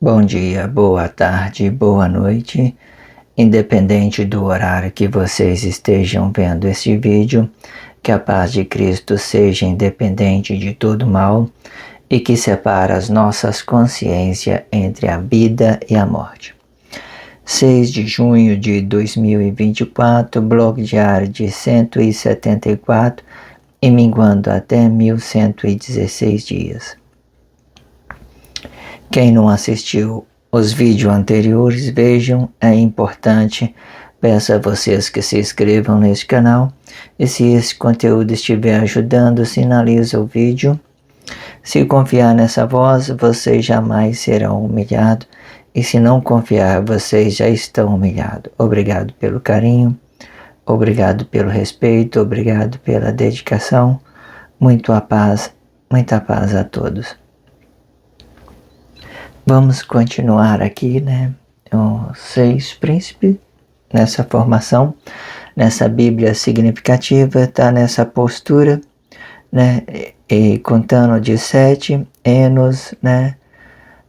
Bom dia, boa tarde, boa noite, independente do horário que vocês estejam vendo este vídeo, que a paz de Cristo seja independente de todo mal e que separa as nossas consciências entre a vida e a morte. 6 de junho de 2024, blog diário de 174 e minguando até 1116 dias. Quem não assistiu os vídeos anteriores, vejam, é importante. Peço a vocês que se inscrevam neste canal. E se esse conteúdo estiver ajudando, sinaliza o vídeo. Se confiar nessa voz, vocês jamais serão humilhados. E se não confiar, vocês já estão humilhados. Obrigado pelo carinho, obrigado pelo respeito, obrigado pela dedicação. Muita paz a todos. Vamos continuar aqui, né? Os 6 príncipes, nessa formação, nessa Bíblia significativa, está nessa postura, né? E contando de 7, Enos, né?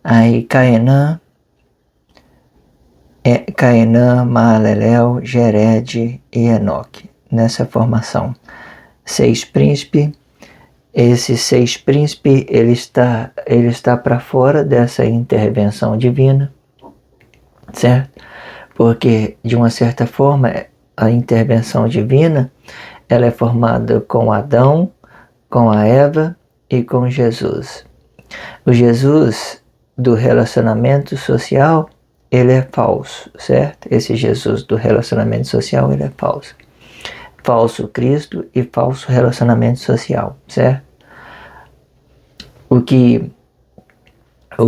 Aí Cainã, Maalalel, Jered e Enoque, nessa formação. 6 príncipes. Esses 6 príncipes, ele está para fora dessa intervenção divina, certo? Porque, de uma certa forma, a intervenção divina, ela é formada com Adão, com a Eva e com Jesus. O Jesus do relacionamento social, ele é falso, certo? Esse Jesus do relacionamento social, ele é falso. Falso Cristo e falso relacionamento social, certo? O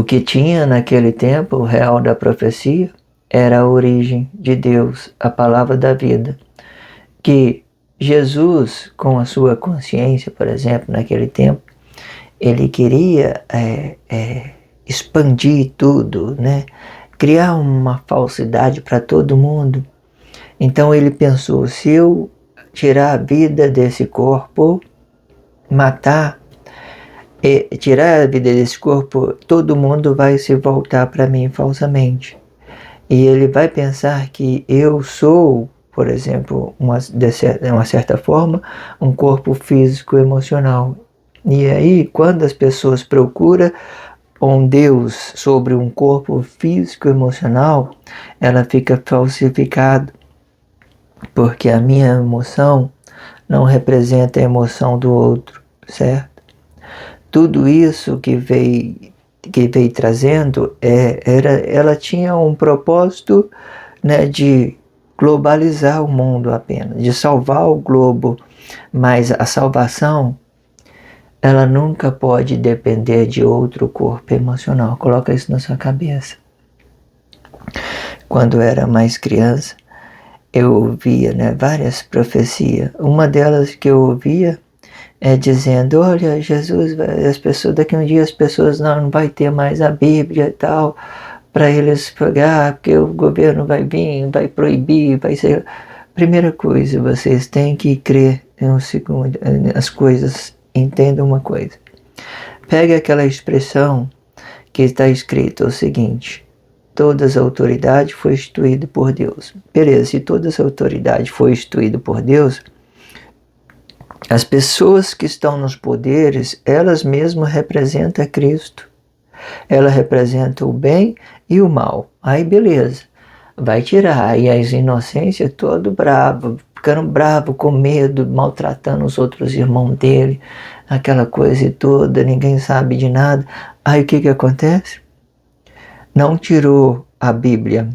que tinha naquele tempo, o real da profecia, era a origem de Deus, a palavra da vida. Que Jesus, com a sua consciência, por exemplo, naquele tempo, ele queria expandir tudo, né? Criar uma falsidade para todo mundo. Então ele pensou, se eu tirar a vida desse corpo, matar, tirar a vida desse corpo, todo mundo vai se voltar para mim falsamente. E ele vai pensar que eu sou, por exemplo, de uma certa forma, um corpo físico emocional. E aí, quando as pessoas procuram um Deus sobre um corpo físico emocional, ela fica falsificada. Porque a minha emoção não representa a emoção do outro, certo? Tudo isso que veio trazendo, ela tinha um propósito, né, de globalizar o mundo apenas, de salvar o globo, mas a salvação, ela nunca pode depender de outro corpo emocional. Coloca isso na sua cabeça. Quando eu era mais criança, eu ouvia, né, várias profecias. Uma delas que eu ouvia é dizendo, olha, Jesus, daqui a um dia as pessoas não vai ter mais a Bíblia e tal, para eles pagar, porque o governo vai vir, vai proibir, vai ser... Primeira coisa, vocês têm que crer as coisas, entendam uma coisa. Pega aquela expressão que está escrita o seguinte, todas as autoridades foi instituída por Deus. Beleza, se toda essa autoridade foi instituída por Deus, as pessoas que estão nos poderes, elas mesmas representam Cristo. Ela representa o bem e o mal. Aí beleza, vai tirar. Aí as inocências todo bravo, ficando bravo, com medo, maltratando os outros irmãos dele, aquela coisa toda, ninguém sabe de nada. Aí o que acontece? Não tirou a Bíblia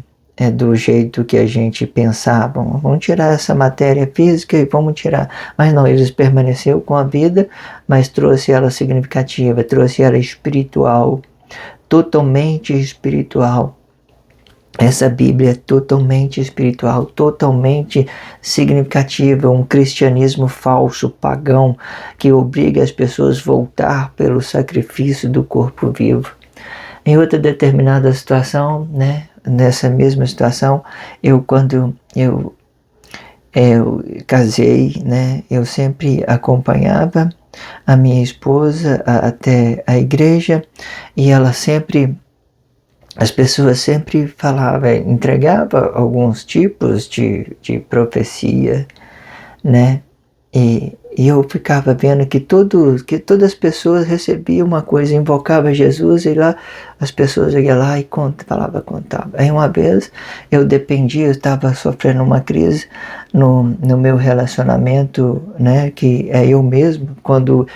do jeito que a gente pensava, vamos tirar essa matéria física e vamos tirar. Mas não, eles permaneceram com a vida, mas trouxe ela significativa, trouxe ela espiritual, totalmente espiritual. Essa Bíblia é totalmente espiritual, totalmente significativa, um cristianismo falso, pagão, que obriga as pessoas a voltar pelo sacrifício do corpo vivo. Em outra determinada situação, né, nessa mesma situação, quando eu casei, né, eu sempre acompanhava a minha esposa até a igreja, e as pessoas sempre falavam, entregava alguns tipos de profecia, né? E eu ficava vendo que todas as pessoas recebiam uma coisa, invocava Jesus, e lá as pessoas iam lá e contava. Aí uma vez eu estava sofrendo uma crise no meu relacionamento, né? Que é eu mesmo, quando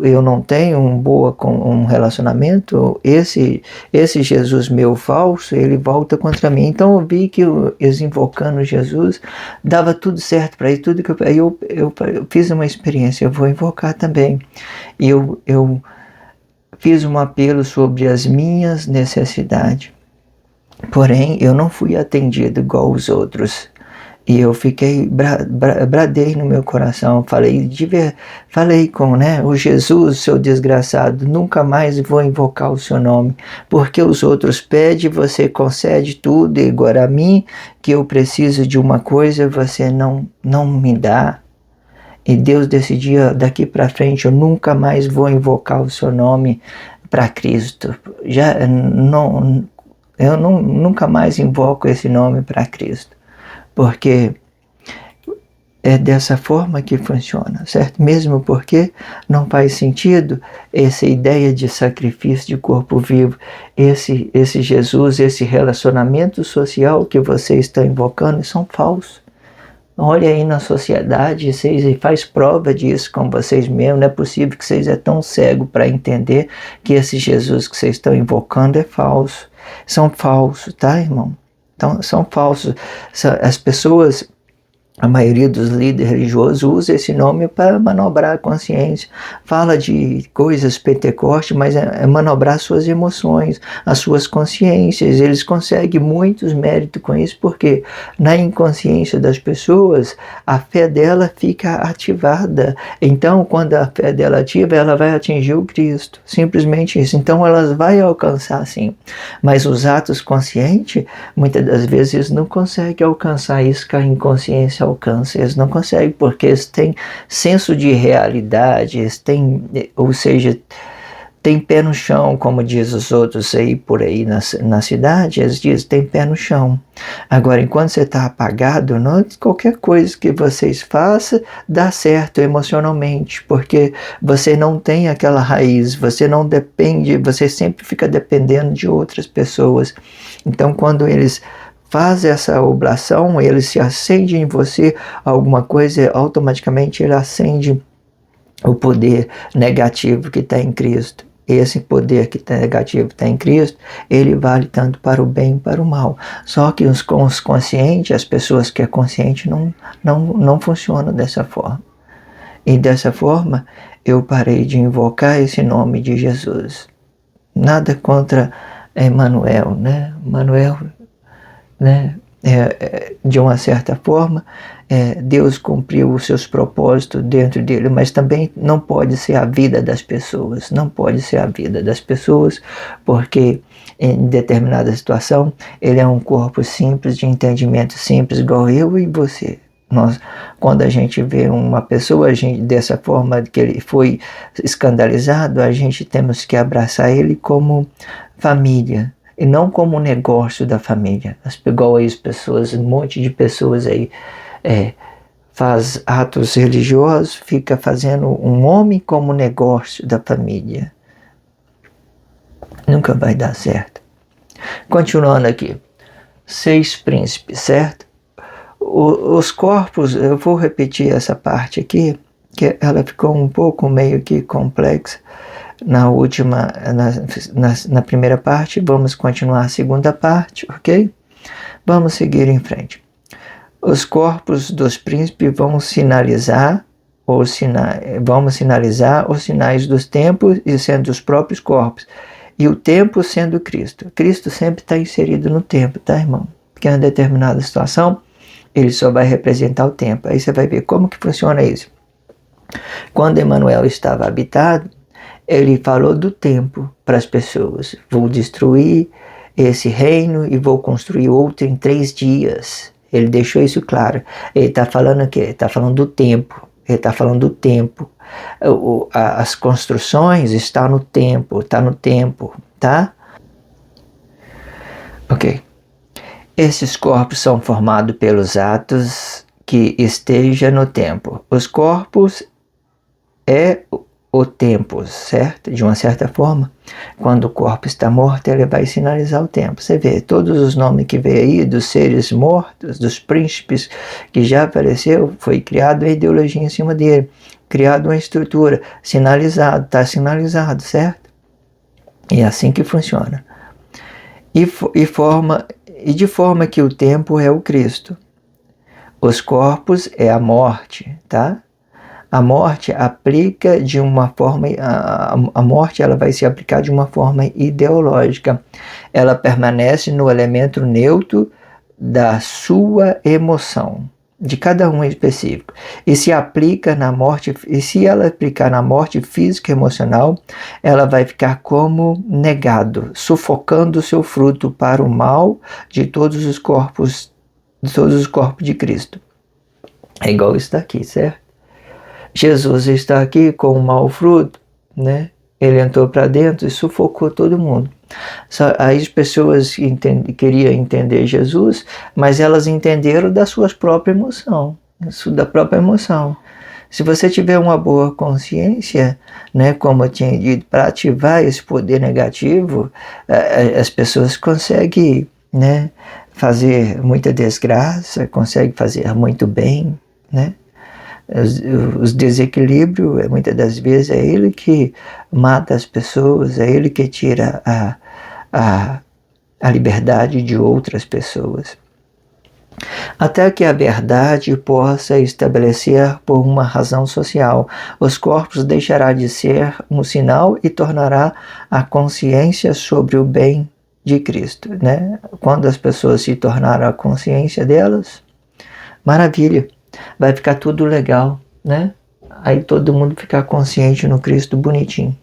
eu não tenho um relacionamento, esse Jesus meu falso, ele volta contra mim. Então eu vi que eles invocando Jesus, dava tudo certo para ele, tudo que eu fiz uma experiência, eu vou invocar também. E eu fiz um apelo sobre as minhas necessidades, porém eu não fui atendido igual os outros. E eu fiquei, bradei no meu coração, falei com, né, o Jesus, seu desgraçado, nunca mais vou invocar o seu nome, porque os outros pedem, você concede tudo, e agora a mim, que eu preciso de uma coisa, você não me dá. E Deus decidia, daqui para frente, eu nunca mais vou invocar o seu nome para Cristo. Eu nunca mais invoco esse nome para Cristo. Porque é dessa forma que funciona, certo? Mesmo porque não faz sentido essa ideia de sacrifício de corpo vivo, esse Jesus, esse relacionamento social que vocês estão invocando, são falsos. Olha aí na sociedade, vocês faz prova disso com vocês mesmos. Não é possível que vocês é tão cego para entender que esse Jesus que vocês estão invocando é falso. São falsos, tá, irmão? Então, são falsos. As pessoas, a maioria dos líderes religiosos usa esse nome para manobrar a consciência. Fala de coisas pentecostes, mas é manobrar suas emoções, as suas consciências. Eles conseguem muitos méritos com isso, porque na inconsciência das pessoas, a fé dela fica ativada. Então, quando a fé dela ativa, ela vai atingir o Cristo. Simplesmente isso. Então, elas vão alcançar sim. Mas os atos conscientes, muitas das vezes, eles não conseguem alcançar isso que a inconsciência alcança. Eles não conseguem, porque eles têm senso de realidade, eles têm, ou seja, tem pé no chão, como diz os outros aí por aí na cidade, eles dizem, tem pé no chão. Agora, enquanto você está apagado, não, qualquer coisa que vocês façam dá certo emocionalmente, porque você não tem aquela raiz, você não depende, você sempre fica dependendo de outras pessoas. Então, quando eles faz essa oblação, ele se acende em você alguma coisa, automaticamente ele acende o poder negativo que está em Cristo. Esse poder que está negativo está em Cristo, ele vale tanto para o bem e para o mal. Só que os conscientes, as pessoas que é consciente, não funcionam dessa forma. E dessa forma, eu parei de invocar esse nome de Jesus. Nada contra Emmanuel, né? Emmanuel, né? De uma certa forma, Deus cumpriu os seus propósitos dentro dele, mas também não pode ser a vida das pessoas, não pode ser a vida das pessoas, porque em determinada situação ele é um corpo simples, de entendimento simples, igual eu e você. Quando a gente vê uma pessoa dessa forma que ele foi escandalizado, a gente temos que abraçar ele como família, e não como um negócio da família. Igual aí as pessoas, um monte de pessoas aí faz atos religiosos, fica fazendo um homem como negócio da família. Nunca vai dar certo. Continuando aqui. 6 príncipes, certo? Os corpos, eu vou repetir essa parte aqui, que ela ficou um pouco meio que complexa na primeira parte. Vamos continuar a segunda parte, ok? Vamos seguir em frente. Os corpos dos príncipes vão sinalizar os sinais dos tempos, e sendo os próprios corpos. E o tempo sendo Cristo. Cristo sempre está inserido no tempo, tá, irmão? Porque em uma determinada situação, ele só vai representar o tempo. Aí você vai ver como que funciona isso. Quando Emmanuel estava habitado, ele falou do tempo para as pessoas. Vou destruir esse reino e vou construir outro em 3 dias. Ele deixou isso claro. Ele está falando o quê? Ele está falando do tempo. Ele está falando do tempo. As construções estão no tempo, tá? Ok. Esses corpos são formados pelos atos que esteja no tempo. Os corpos é o tempo, certo? De uma certa forma, quando o corpo está morto, ele vai sinalizar o tempo. Você vê todos os nomes que veio aí, dos seres mortos, dos príncipes que já apareceu, foi criado a ideologia em cima dele, criado uma estrutura, sinalizado, está sinalizado, certo? E é assim que funciona. E de forma que o tempo é o Cristo. Os corpos é a morte, tá? A morte aplica de uma forma, a morte ela vai se aplicar de uma forma ideológica. Ela permanece no elemento neutro da sua emoção, de cada um em específico. E se aplica na morte, e se ela aplicar na morte física e emocional, ela vai ficar como negado, sufocando o seu fruto para o mal de todos os corpos de Cristo. É igual isso daqui, certo? Jesus está aqui com o mau fruto, né? Ele entrou para dentro e sufocou todo mundo. Aí as pessoas queriam entender Jesus, mas elas entenderam da sua própria emoção, da própria emoção. Se você tiver uma boa consciência, né, como eu tinha dito, para ativar esse poder negativo, as pessoas conseguem, né, fazer muita desgraça, conseguem fazer muito bem, né? Os desequilíbrios, muitas das vezes, é ele que mata as pessoas, é ele que tira a liberdade de outras pessoas. Até que a verdade possa estabelecer por uma razão social, os corpos deixará de ser um sinal e tornará a consciência sobre o bem de Cristo, né? Quando as pessoas se tornaram a consciência delas, maravilha. Vai ficar tudo legal, né? Aí todo mundo ficar consciente no Cristo bonitinho.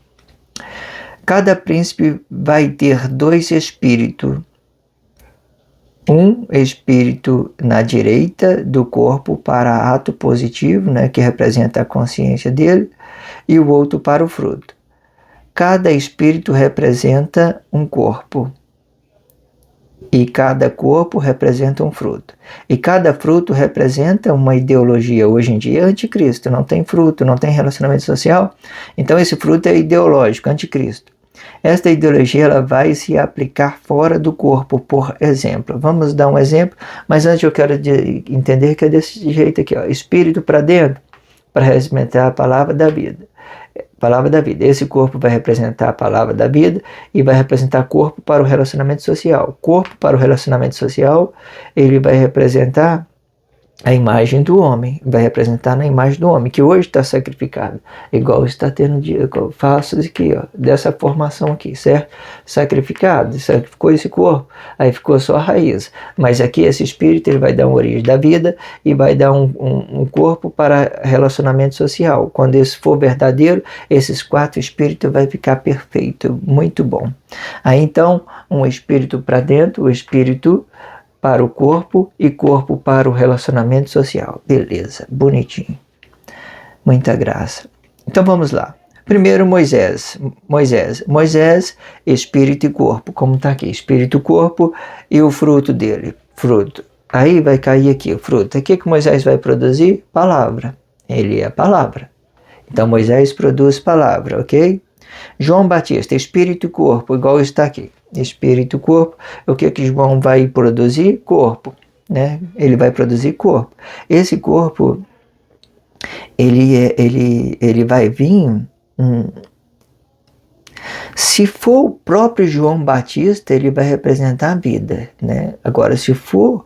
Cada príncipe vai ter 2 espíritos. Um espírito na direita do corpo para ato positivo, né, que representa a consciência dele, e o outro para o fruto. Cada espírito representa um corpo. E cada corpo representa um fruto. E cada fruto representa uma ideologia. Hoje em dia, anticristo. Não tem fruto, não tem relacionamento social. Então esse fruto é ideológico, anticristo. Esta ideologia ela vai se aplicar fora do corpo, por exemplo. Vamos dar um exemplo, mas antes eu quero entender que é desse jeito aqui. Ó. Espírito para dentro, para representar a palavra da vida. Palavra da vida. Esse corpo vai representar a palavra da vida e vai representar corpo para o relacionamento social. Corpo para o relacionamento social, ele vai representar a imagem do homem, vai representar na imagem do homem, que hoje está sacrificado, igual está tendo dia, eu faço aqui, ó, dessa formação aqui, certo? Sacrificado, sacrificou esse corpo, aí ficou só a raiz, mas aqui esse espírito ele vai dar uma origem da vida e vai dar um corpo para relacionamento social. Quando isso for verdadeiro, esses 4 espíritos vai ficar perfeito, muito bom. Aí então, um espírito para dentro, o espírito para o corpo e corpo para o relacionamento social. Beleza, bonitinho. Muita graça. Então vamos lá. Primeiro Moisés, espírito e corpo, como está aqui, espírito e corpo e o fruto dele, fruto. Aí vai cair aqui o fruto. O que Moisés vai produzir? Palavra. Ele é a palavra. Então Moisés produz palavra, ok? João Batista, espírito e corpo, igual está aqui. Espírito e corpo, o que João vai produzir? Corpo, né? Ele vai produzir corpo. Esse corpo, ele vai vir... Se for o próprio João Batista, ele vai representar a vida, né? Agora, se for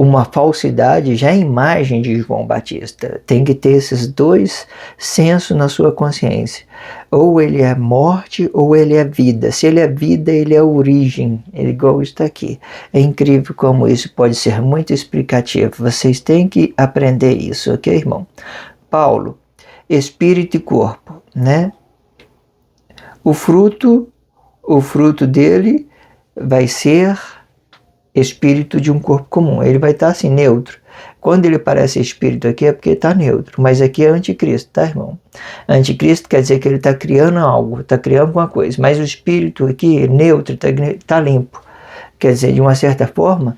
uma falsidade já é imagem de João Batista. Tem que ter esses dois sensos na sua consciência. Ou ele é morte ou ele é vida. Se ele é vida, ele é origem, ele igual está aqui. É incrível como isso pode ser muito explicativo. Vocês têm que aprender isso, ok, irmão? Paulo, espírito e corpo, né? O fruto dele vai ser espírito de um corpo comum. Ele vai estar assim, neutro. Quando ele parece espírito aqui é porque está neutro, mas aqui é anticristo, tá, irmão? Anticristo quer dizer que ele está criando algo, está criando alguma coisa, mas o espírito aqui, neutro, está limpo. Quer dizer, de uma certa forma,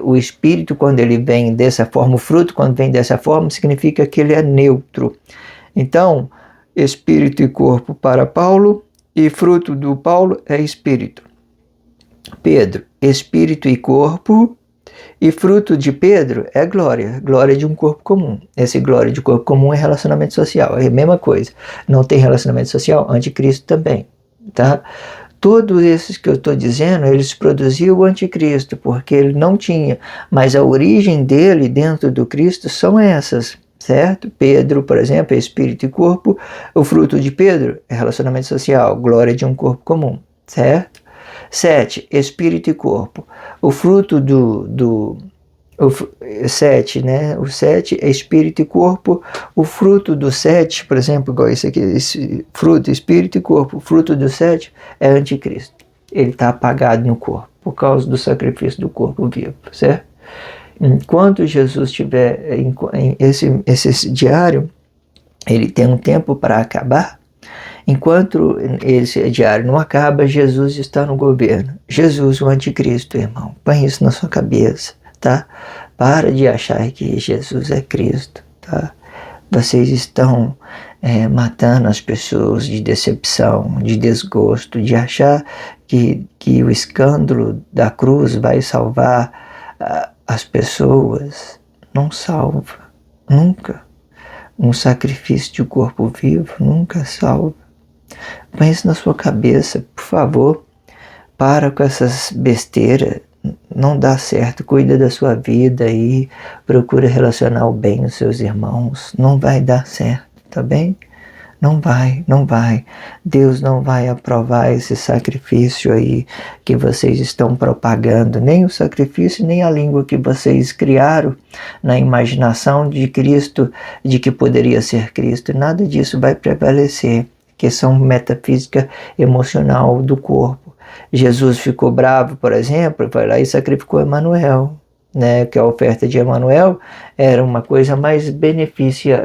o espírito, quando ele vem dessa forma, o fruto, quando vem dessa forma, significa que ele é neutro. Então, espírito e corpo para Paulo, e fruto do Paulo é espírito. Pedro, espírito e corpo, e fruto de Pedro é glória, glória de um corpo comum. Esse glória de corpo comum é relacionamento social, é a mesma coisa. Não tem relacionamento social, anticristo também, tá? Todos esses que eu estou dizendo, eles produziam o anticristo, porque ele não tinha, mas a origem dele dentro do Cristo são essas, certo? Pedro, por exemplo, é espírito e corpo, o fruto de Pedro é relacionamento social, glória de um corpo comum, certo? 7, espírito e corpo. O fruto o 7, né? O 7 é espírito e corpo. O fruto do 7, por exemplo, igual esse aqui, esse fruto, espírito e corpo. O fruto do 7 é anticristo. Ele está apagado no corpo, por causa do sacrifício do corpo vivo, certo? Enquanto Jesus estiver em esse diário, ele tem um tempo para acabar. Enquanto esse diário não acaba, Jesus está no governo. Jesus, o anticristo, irmão. Põe isso na sua cabeça, tá? Para de achar que Jesus é Cristo, tá? Vocês estão matando as pessoas de decepção, de desgosto, de achar que o escândalo da cruz vai salvar as pessoas. Não salva, nunca. Um sacrifício de corpo vivo nunca salva. Põe isso na sua cabeça, por favor. Para com essas besteiras. Não dá certo. Cuida da sua vida e procura relacionar bem os seus irmãos. Não vai dar certo, tá bem? Não vai. Deus não vai aprovar esse sacrifício aí que vocês estão propagando. Nem o sacrifício, nem a língua que vocês criaram na imaginação de Cristo, de que poderia ser Cristo. Nada disso vai prevalecer. Questão metafísica emocional do corpo. Jesus ficou bravo, por exemplo, foi lá e sacrificou Emanuel, né? Que a oferta de Emanuel era uma coisa mais benefício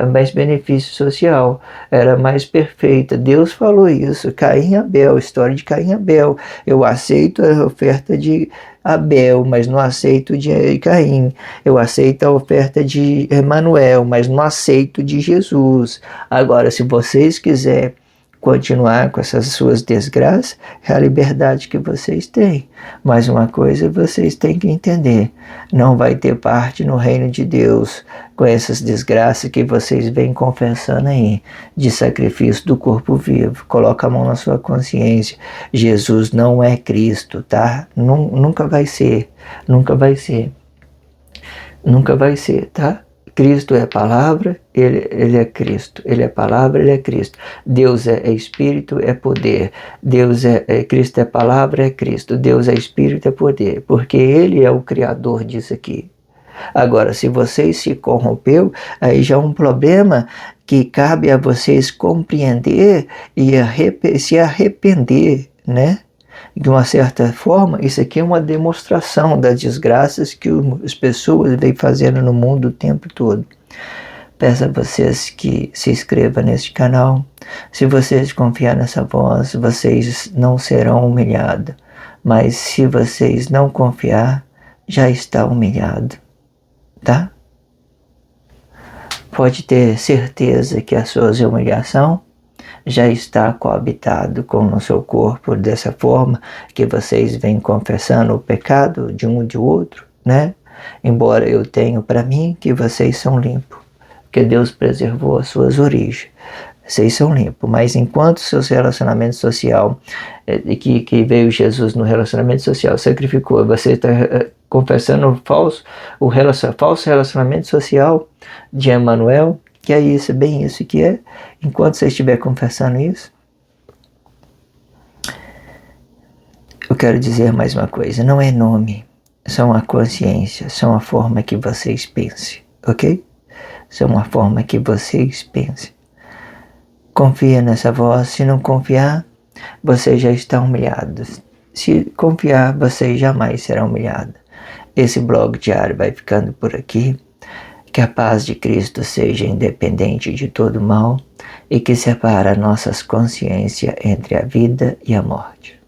social, era mais perfeita. Deus falou isso, Caim e Abel, história de Caim e Abel. Eu aceito a oferta de Abel, mas não aceito de Caim. Eu aceito a oferta de Emanuel, mas não aceito de Jesus. Agora, se vocês quiserem continuar com essas suas desgraças, é a liberdade que vocês têm. Mas uma coisa vocês têm que entender: não vai ter parte no reino de Deus com essas desgraças que vocês vêm confessando aí, de sacrifício do corpo vivo. Coloca a mão na sua consciência. Jesus não é Cristo, tá? Nunca vai ser, tá? Cristo é a palavra, ele é Cristo. Ele é palavra, ele é Cristo. Deus é espírito, é poder. Cristo é palavra, é Cristo. Deus é espírito, é poder. Porque ele é o criador disso aqui. Agora, se vocês se corrompeu, aí já é um problema que cabe a vocês compreender e se arrepender, né? De uma certa forma, isso aqui é uma demonstração das desgraças que as pessoas vêm fazendo no mundo o tempo todo. Peço a vocês que se inscrevam neste canal. Se vocês confiar nessa voz, vocês não serão humilhados. Mas se vocês não confiar, já está humilhado, tá? Pode ter certeza que a sua humilhação já está coabitado com o seu corpo dessa forma que vocês vêm confessando o pecado de um e de outro, né? Embora eu tenha para mim que vocês são limpos, que Deus preservou as suas origens. Vocês são limpos, mas enquanto seus relacionamentos social, que veio Jesus no relacionamento social, sacrificou, você está confessando o falso relacionamento social de Emmanuel, que é isso, bem isso que é. Enquanto você estiver confessando isso, eu quero dizer mais uma coisa, não é nome, são a consciência, são a forma que vocês pensem, ok? São a forma que vocês pensem. Confia nessa voz, se não confiar, você já está humilhado. Se confiar, você jamais será humilhado. Esse blog diário vai ficando por aqui. Que a paz de Cristo seja independente de todo mal e que separa nossas consciências entre a vida e a morte.